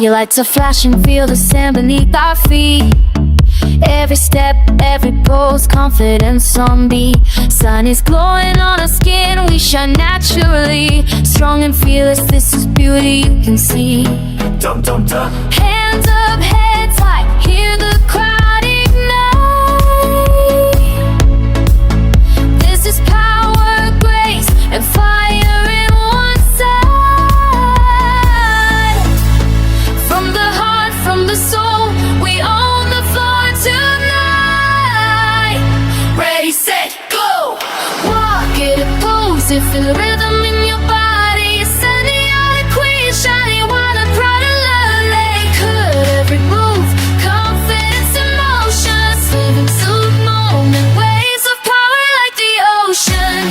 Your lights are flashing, feel the sand beneath our feet. Every step, every pose, confidence on beat. Sun is glowing on our skin, we shine naturally. Strong and fearless, this is beauty you can see. Dum dum dum. Hands up, heads high, hear the crowd ignite. This is power, grace, and fire in one side. From the heart, from the soul, we own the floor tonight. Ready, set, go. Walk it, pose it, feel the rhythm in your body. Saniata queen, shining white and proud and lovely. Cut every move, confidence, emotions, living to the moment, waves of power like the ocean.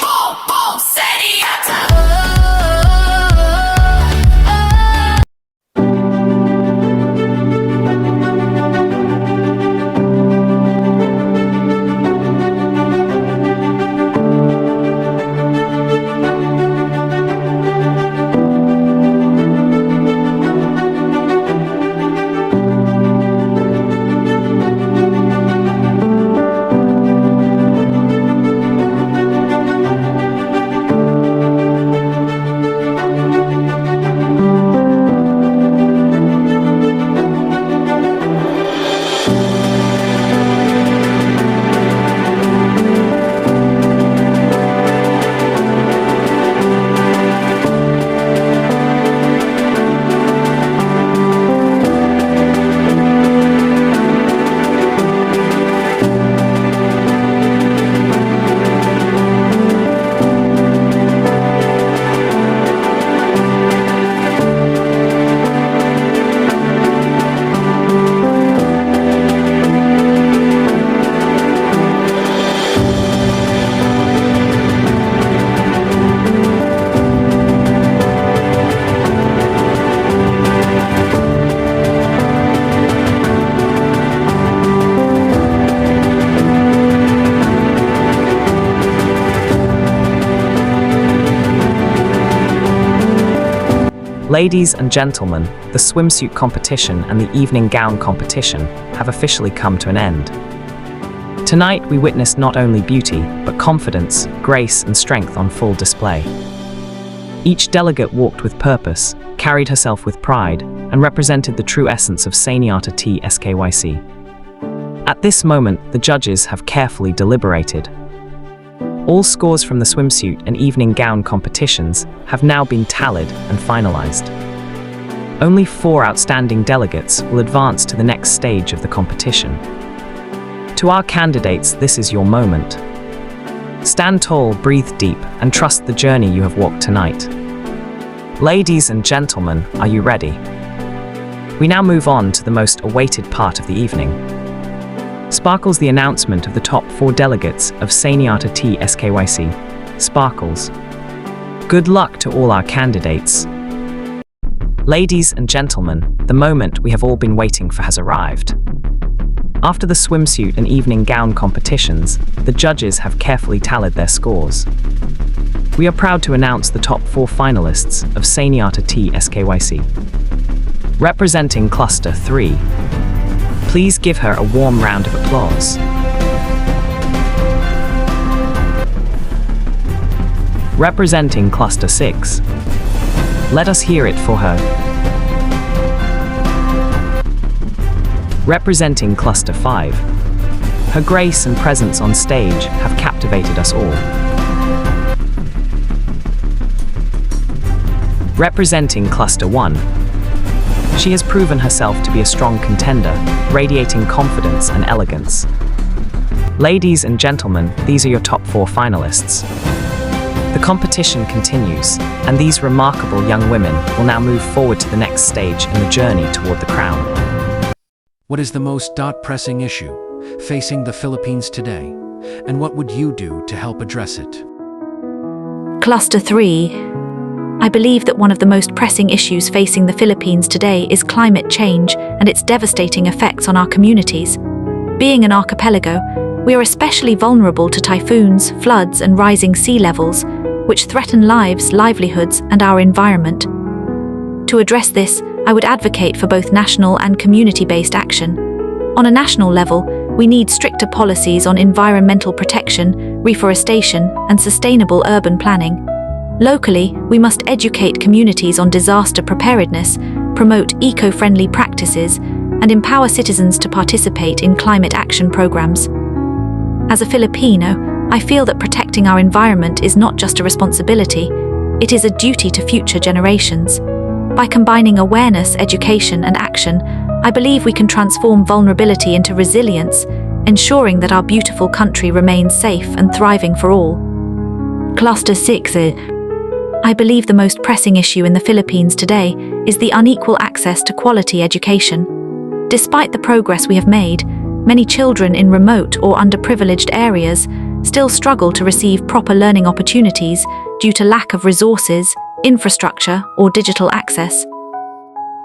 Boom, boom, Saniata. Ladies and gentlemen, the swimsuit competition and the evening gown competition have officially come to an end. Tonight we witnessed not only beauty, but confidence, grace and strength on full display. Each delegate walked with purpose, carried herself with pride, and represented the true essence of Saniata T SKYC. At this moment, the judges have carefully deliberated. All scores from the swimsuit and evening gown competitions have now been tallied and finalized. Only 4 outstanding delegates will advance to the next stage of the competition. To our candidates, this is your moment. Stand tall, breathe deep, and trust the journey you have walked tonight. Ladies and gentlemen, are you ready? We now move on to the most awaited part of the evening. Sparkles the announcement of the top 4 delegates of Saniata T SKYC. Sparkles. Good luck to all our candidates. Ladies and gentlemen, the moment we have all been waiting for has arrived. After the swimsuit and evening gown competitions, the judges have carefully tallied their scores. We are proud to announce the top 4 finalists of Saniata T SKYC. Representing Cluster 3. Please give her a warm round of applause. Representing Cluster 6. Let us hear it for her. Representing Cluster 5. Her grace and presence on stage have captivated us all. Representing Cluster 1. She has proven herself to be a strong contender, radiating confidence and elegance. Ladies and gentlemen, these are your top 4 finalists. The competition continues, and these remarkable young women will now move forward to the next stage in the journey toward the crown. What is the most pressing issue facing the Philippines today, and what would you do to help address it? Cluster 3. I believe that one of the most pressing issues facing the Philippines today is climate change and its devastating effects on our communities. Being an archipelago, we are especially vulnerable to typhoons, floods, and rising sea levels. which threaten lives, livelihoods, and our environment. To address this, I would advocate for both national and community-based action. On a national level, we need stricter policies on environmental protection, reforestation, and sustainable urban planning. Locally, we must educate communities on disaster preparedness, promote eco-friendly practices, and empower citizens to participate in climate action programs. As a Filipino, I feel that protecting our environment is not just a responsibility, it is a duty to future generations. By combining awareness, education, and action, I believe we can transform vulnerability into resilience, ensuring that our beautiful country remains safe and thriving for all. Cluster 6. I believe the most pressing issue in the Philippines today is the unequal access to quality education. Despite the progress we have made, many children in remote or underprivileged areas still struggle to receive proper learning opportunities due to lack of resources, infrastructure, or digital access.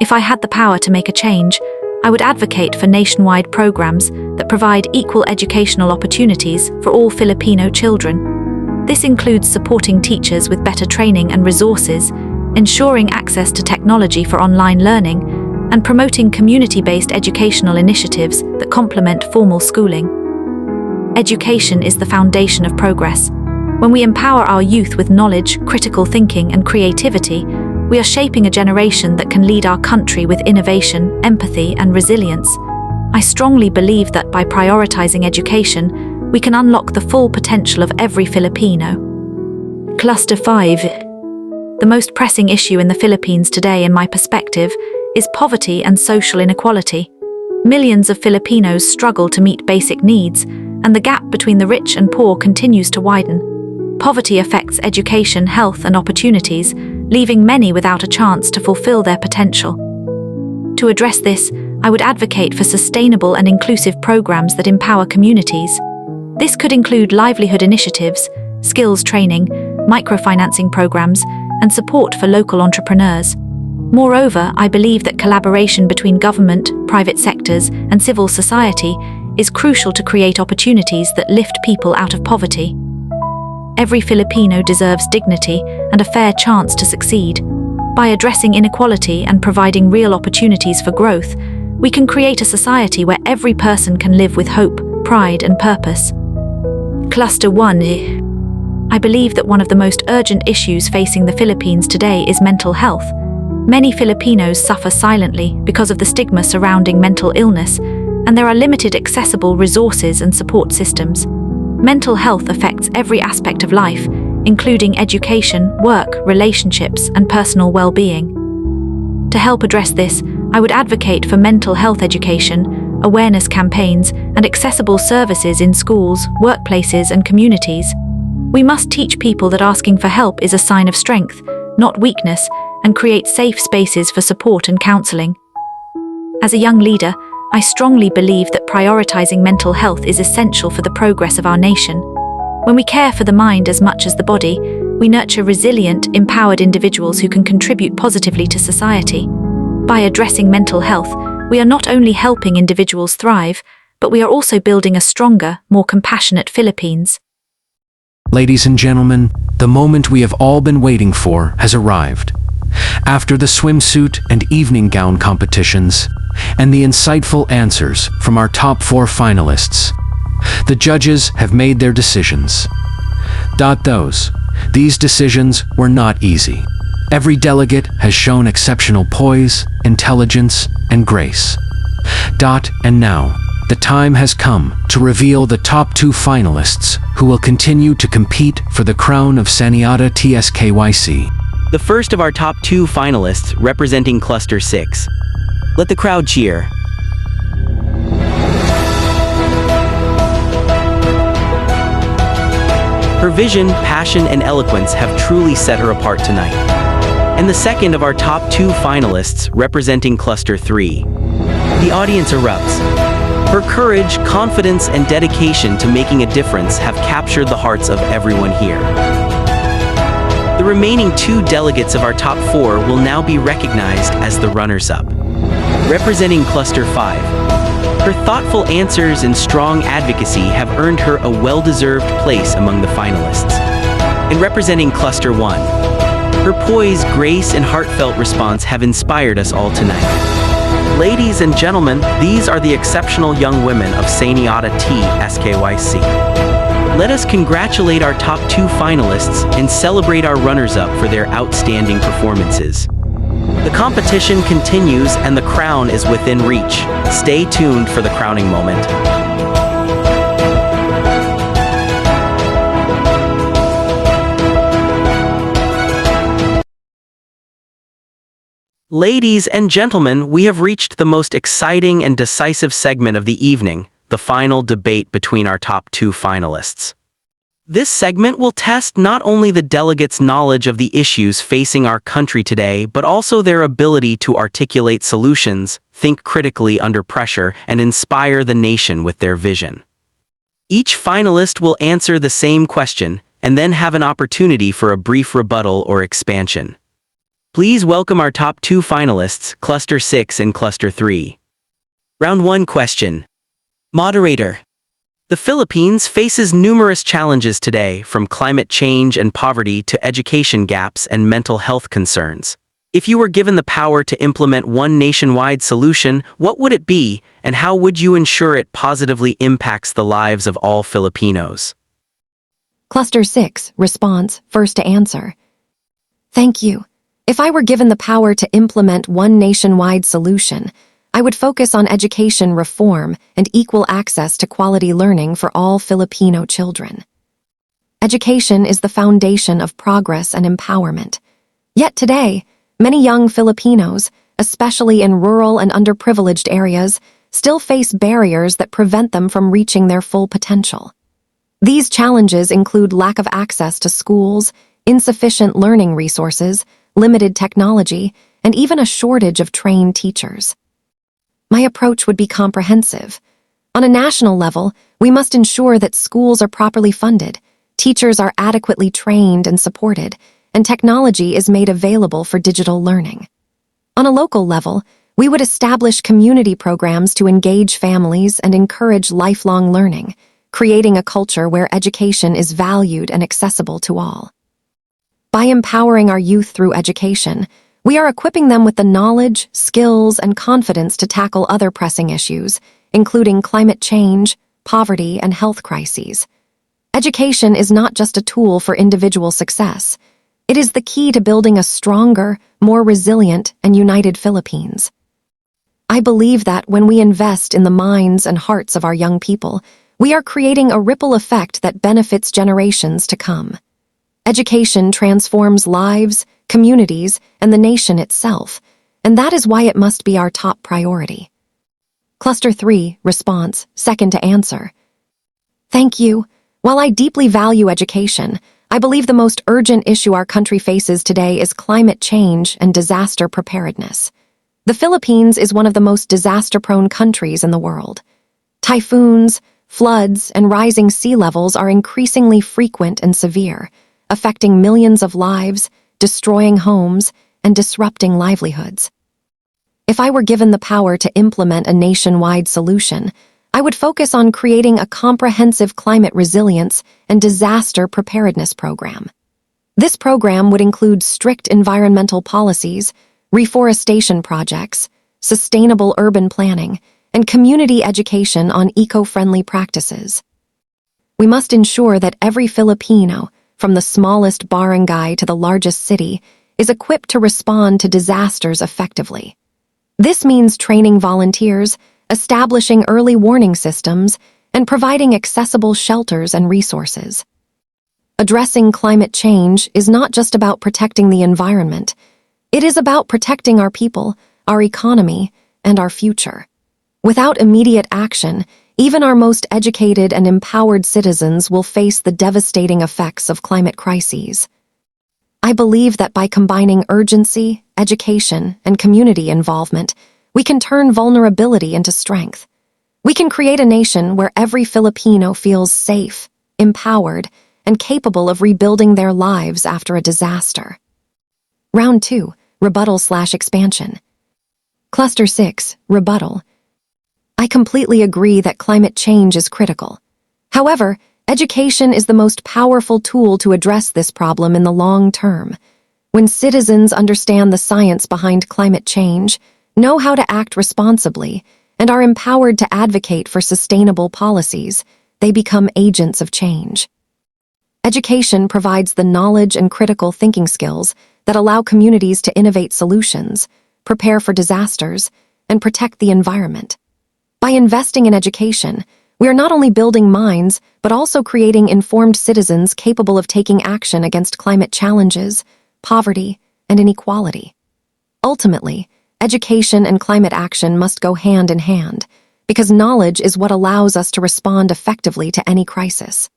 If I had the power to make a change, I would advocate for nationwide programs that provide equal educational opportunities for all Filipino children. This includes supporting teachers with better training and resources, ensuring access to technology for online learning, and promoting community-based educational initiatives that complement formal schooling. Education is the foundation of progress. When we empower our youth with knowledge, critical thinking, and creativity, we are shaping a generation that can lead our country with innovation, empathy, and resilience. I strongly believe that by prioritizing education, we can unlock the full potential of every Filipino. Cluster 5. The most pressing issue in the Philippines today, in my perspective, is poverty and social inequality. Millions of Filipinos struggle to meet basic needs, and the gap between the rich and poor continues to widen. Poverty affects education, health, and opportunities, leaving many without a chance to fulfill their potential. To address this, I would advocate for sustainable and inclusive programs that empower communities. This could include livelihood initiatives, skills training, microfinancing programs, and support for local entrepreneurs. Moreover, I believe that collaboration between government, private sectors, and civil society is crucial to create opportunities that lift people out of poverty. Every Filipino deserves dignity and a fair chance to succeed. By addressing inequality and providing real opportunities for growth, we can create a society where every person can live with hope, pride, and purpose. Cluster 1. I believe that one of the most urgent issues facing the Philippines today is mental health. Many Filipinos suffer silently because of the stigma surrounding mental illness, and there are limited accessible resources and support systems. Mental health affects every aspect of life, including education, work, relationships, and personal well-being. To help address this, I would advocate for mental health education, awareness campaigns, and accessible services in schools, workplaces, and communities. We must teach people that asking for help is a sign of strength, not weakness, and create safe spaces for support and counseling. As a young leader, I strongly believe that prioritizing mental health is essential for the progress of our nation. When we care for the mind as much as the body, we nurture resilient, empowered individuals who can contribute positively to society. By addressing mental health, we are not only helping individuals thrive, but we are also building a stronger, more compassionate Philippines. Ladies and gentlemen, the moment we have all been waiting for has arrived. After the swimsuit and evening gown competitions, and the insightful answers from our top 4 finalists, the judges have made their decisions. These decisions were not easy. Every delegate has shown exceptional poise, intelligence, and grace. And now, the time has come to reveal the top 2 finalists who will continue to compete for the crown of Saniata SKYC. The first of our top 2 finalists representing Cluster 6. Let the crowd cheer. Her vision, passion, and eloquence have truly set her apart tonight. And the second of our top 2 finalists representing Cluster 3. The audience erupts. Her courage, confidence, and dedication to making a difference have captured the hearts of everyone here. The remaining 2 delegates of our top 4 will now be recognized as the runners-up. Representing Cluster 5, her thoughtful answers and strong advocacy have earned her a well-deserved place among the finalists. And representing Cluster 1, her poise, grace, and heartfelt response have inspired us all tonight. Ladies and gentlemen, these are the exceptional young women of Saniata T SKYC. Let us congratulate our top 2 finalists and celebrate our runners-up for their outstanding performances. The competition continues and the crown is within reach. Stay tuned for the crowning moment. Ladies and gentlemen, we have reached the most exciting and decisive segment of the evening, the final debate between our top 2 finalists. This segment will test not only the delegates' knowledge of the issues facing our country today, but also their ability to articulate solutions, think critically under pressure, and inspire the nation with their vision. Each finalist will answer the same question, and then have an opportunity for a brief rebuttal or expansion. Please welcome our top 2 finalists, Cluster 6 and Cluster 3. Round 1 question. Moderator. The Philippines faces numerous challenges today, from climate change and poverty to education gaps and mental health concerns. If you were given the power to implement one nationwide solution, what would it be, and how would you ensure it positively impacts the lives of all Filipinos? Cluster 6, response, first to answer. Thank you. If I were given the power to implement one nationwide solution, I would focus on education reform and equal access to quality learning for all Filipino children. Education is the foundation of progress and empowerment. Yet today, many young Filipinos, especially in rural and underprivileged areas, still face barriers that prevent them from reaching their full potential. These challenges include lack of access to schools, insufficient learning resources, limited technology, and even a shortage of trained teachers. My approach would be comprehensive. On a national level, we must ensure that schools are properly funded, teachers are adequately trained and supported, and technology is made available for digital learning. On a local level, we would establish community programs to engage families and encourage lifelong learning, creating a culture where education is valued and accessible to all. By empowering our youth through education, we are equipping them with the knowledge, skills, and confidence to tackle other pressing issues, including climate change, poverty, and health crises. Education is not just a tool for individual success. It is the key to building a stronger, more resilient, and united Philippines. I believe that when we invest in the minds and hearts of our young people, we are creating a ripple effect that benefits generations to come. Education transforms lives, communities, and the nation itself, and that is why it must be our top priority. Cluster 3, response, second to answer. Thank you. While I deeply value education, I believe the most urgent issue our country faces today is climate change and disaster preparedness. The Philippines is one of the most disaster-prone countries in the world. Typhoons, floods, and rising sea levels are increasingly frequent and severe, affecting millions of lives, destroying homes, and disrupting livelihoods. If I were given the power to implement a nationwide solution, I would focus on creating a comprehensive climate resilience and disaster preparedness program. This program would include strict environmental policies, reforestation projects, sustainable urban planning, and community education on eco-friendly practices. We must ensure that every Filipino, from the smallest barangay to the largest city, is equipped to respond to disasters effectively. This means training volunteers, establishing early warning systems, and providing accessible shelters and resources. Addressing climate change is not just about protecting the environment. It is about protecting our people, our economy, and our future. Without immediate action, even our most educated and empowered citizens will face the devastating effects of climate crises. I believe that by combining urgency, education, and community involvement, we can turn vulnerability into strength. We can create a nation where every Filipino feels safe, empowered, and capable of rebuilding their lives after a disaster. Round 2, rebuttal/expansion. Cluster 6, rebuttal. I completely agree that climate change is critical. However, Education is the most powerful tool to address this problem in the long term. When citizens understand the science behind climate change, know how to act responsibly, and are empowered to advocate for sustainable policies, they become agents of change. Education provides the knowledge and critical thinking skills that allow communities to innovate solutions, prepare for disasters, and protect the environment. By investing in education, we are not only building minds, but also creating informed citizens capable of taking action against climate challenges, poverty, and inequality. Ultimately, education and climate action must go hand in hand, because knowledge is what allows us to respond effectively to any crisis.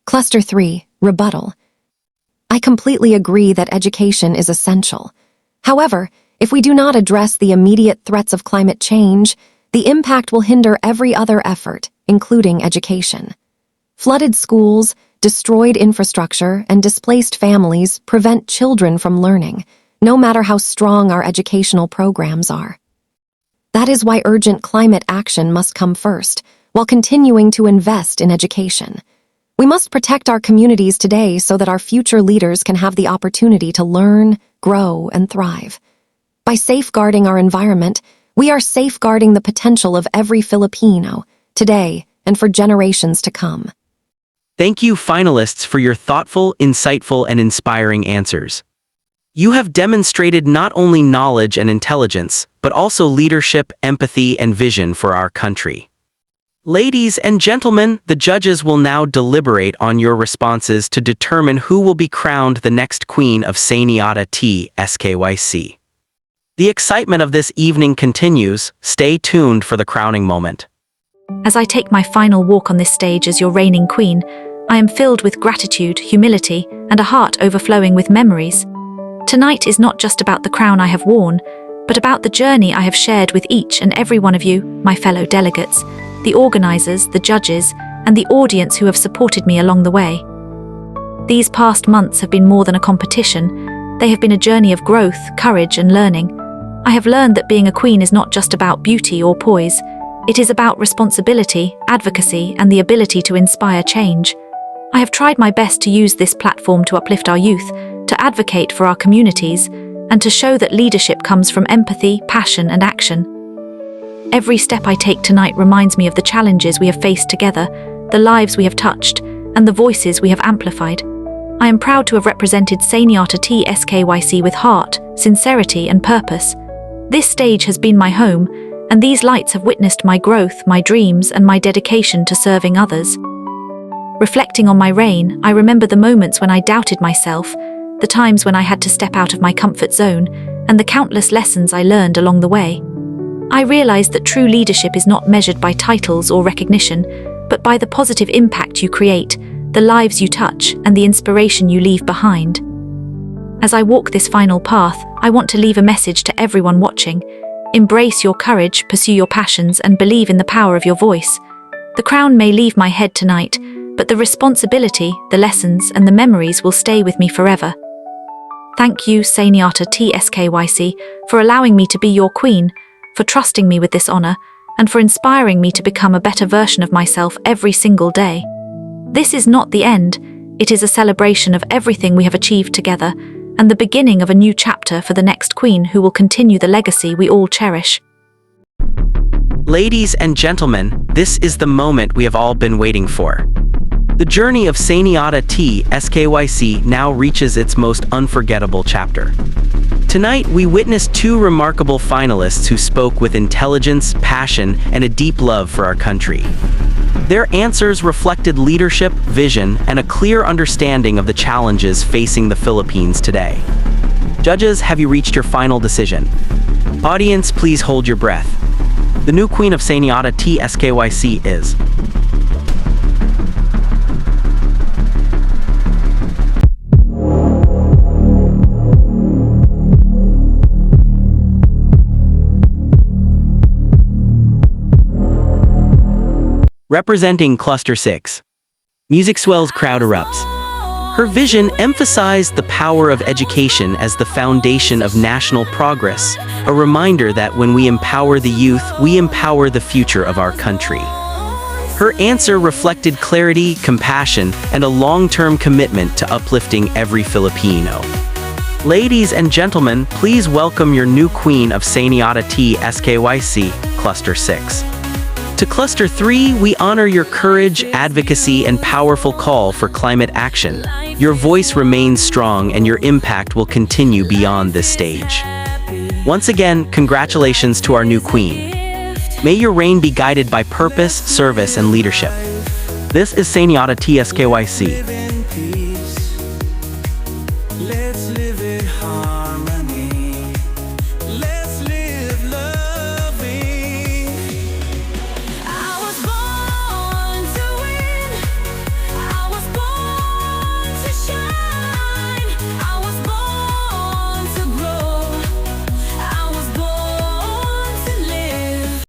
Cluster 3, Rebuttal. I completely agree that education is essential. However, if we do not address the immediate threats of climate change, the impact will hinder every other effort, including education. Flooded schools, destroyed infrastructure, and displaced families prevent children from learning, no matter how strong our educational programs are. That is why urgent climate action must come first, while continuing to invest in education. We must protect our communities today so that our future leaders can have the opportunity to learn, grow, and thrive. By safeguarding our environment, we are safeguarding the potential of every Filipino, today and for generations to come. Thank you, finalists, for your thoughtful, insightful, and inspiring answers. You have demonstrated not only knowledge and intelligence, but also leadership, empathy, and vision for our country. Ladies and gentlemen, the judges will now deliberate on your responses to determine who will be crowned the next queen of Saniata T SKYC. The excitement of this evening continues. Stay tuned for the crowning moment. As I take my final walk on this stage as your reigning queen, I am filled with gratitude, humility, and a heart overflowing with memories. Tonight is not just about the crown I have worn, but about the journey I have shared with each and every one of you, my fellow delegates, the organizers, the judges, and the audience who have supported me along the way. These past months have been more than a competition. They have been a journey of growth, courage, and learning. I have learned that being a queen is not just about beauty or poise. It is about responsibility, advocacy, and the ability to inspire change. I have tried my best to use this platform to uplift our youth, to advocate for our communities, and to show that leadership comes from empathy, passion, and action. Every step I take tonight reminds me of the challenges we have faced together, the lives we have touched, and the voices we have amplified. I am proud to have represented Saniata T SKYC with heart, sincerity, and purpose. This stage has been my home, and these lights have witnessed my growth, my dreams, and my dedication to serving others. Reflecting on my reign, I remember the moments when I doubted myself, the times when I had to step out of my comfort zone, and the countless lessons I learned along the way. I realized that true leadership is not measured by titles or recognition, but by the positive impact you create, the lives you touch, and the inspiration you leave behind. As I walk this final path, I want to leave a message to everyone watching. Embrace your courage, pursue your passions, and believe in the power of your voice. The crown may leave my head tonight, but the responsibility, the lessons, and the memories will stay with me forever. Thank you, Saniata T SKYC, for allowing me to be your queen, for trusting me with this honor, and for inspiring me to become a better version of myself every single day. This is not the end. It is a celebration of everything we have achieved together, and the beginning of a new chapter for the next queen who will continue the legacy we all cherish. Ladies and gentlemen, this is the moment we have all been waiting for. The journey of Saniata T SKYC now reaches its most unforgettable chapter. Tonight, we witnessed two remarkable finalists who spoke with intelligence, passion, and a deep love for our country. Their answers reflected leadership, vision, and a clear understanding of the challenges facing the Philippines today. Judges, have you reached your final decision? Audience, please hold your breath. The new queen of Saniata T SKYC is... Representing Cluster 6. Music swells, crowd erupts. Her vision emphasized the power of education as the foundation of national progress, a reminder that when we empower the youth, we empower the future of our country. Her answer reflected clarity, compassion, and a long-term commitment to uplifting every Filipino. Ladies and gentlemen, please welcome your new queen of Saniata T SKYC, Cluster 6. To Cluster 3, we honor your courage, advocacy, and powerful call for climate action. Your voice remains strong and your impact will continue beyond this stage. Once again, congratulations to our new queen. May your reign be guided by purpose, service, and leadership. This is Saniata T SKYC.